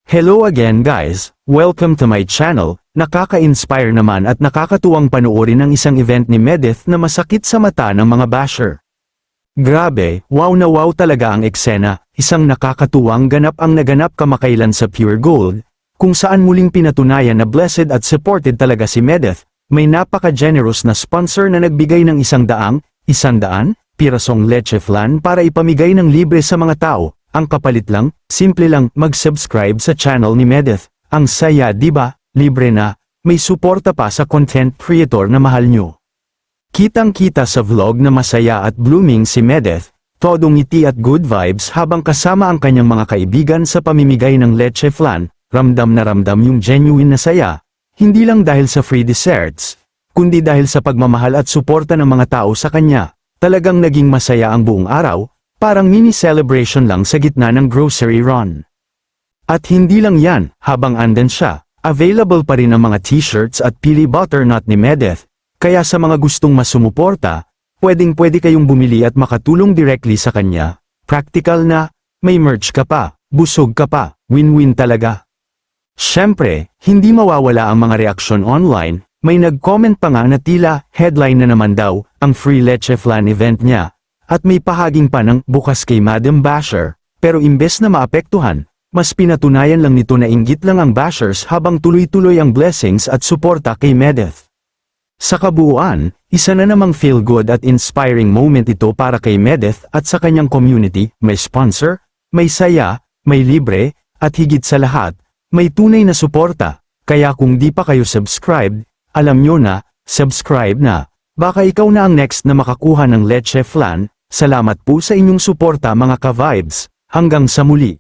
Hello again guys, welcome to my channel. Nakaka-inspire naman at nakakatuwang panoorin ang isang event ni Medeth na masakit sa mata ng mga basher. Grabe, wow na wow talaga ang eksena, isang nakakatuwang ganap ang naganap kamakailan sa Pure Gold, kung saan muling pinatunayan na blessed at supported talaga si Medeth. May napaka-generous na sponsor na nagbigay ng 100 pirasong leche flan para ipamigay ng libre sa mga tao. Ang kapalit lang, simple lang, mag-subscribe sa channel ni Medeth. Ang saya, diba? Libre na, may suporta pa sa content creator na mahal nyo. Kitang-kita sa vlog na masaya at blooming si Medeth, todong ngiti at good vibes habang kasama ang kanyang mga kaibigan sa pamimigay ng leche flan. Ramdam na ramdam yung genuine na saya, hindi lang dahil sa free desserts, kundi dahil sa pagmamahal at suporta ng mga tao sa kanya. Talagang naging masaya ang buong araw. Parang mini celebration lang sa gitna ng grocery run. At hindi lang yan, habang andan siya, available pa rin ang mga t-shirts at pili butternut ni Medeth, kaya sa mga gustong masumuporta, pwedeng-pwede kayong bumili at makatulong directly sa kanya. Practical na, may merch ka pa, busog ka pa, win-win talaga. Syempre, hindi mawawala ang mga reaksyon online, may nag-comment pa nga na tila, headline na naman daw, ang free leche flan event niya. At may pahaging pa ng bukas kay Madam Basher, pero imbes na maapektuhan, mas pinatunayan lang nito na inggit lang ang bashers habang tuloy-tuloy ang blessings at suporta kay Medeth. Sa kabuuan, isa na namang feel-good at inspiring moment ito para kay Medeth at sa kanyang community. May sponsor, may saya, may libre, at higit sa lahat, may tunay na suporta. Kaya kung di pa kayo subscribed, alam nyo na, subscribe na. Baka ikaw na ang next na makakuha ng leche flan. Salamat po sa inyong suporta mga ka-vibes. Hanggang sa muli.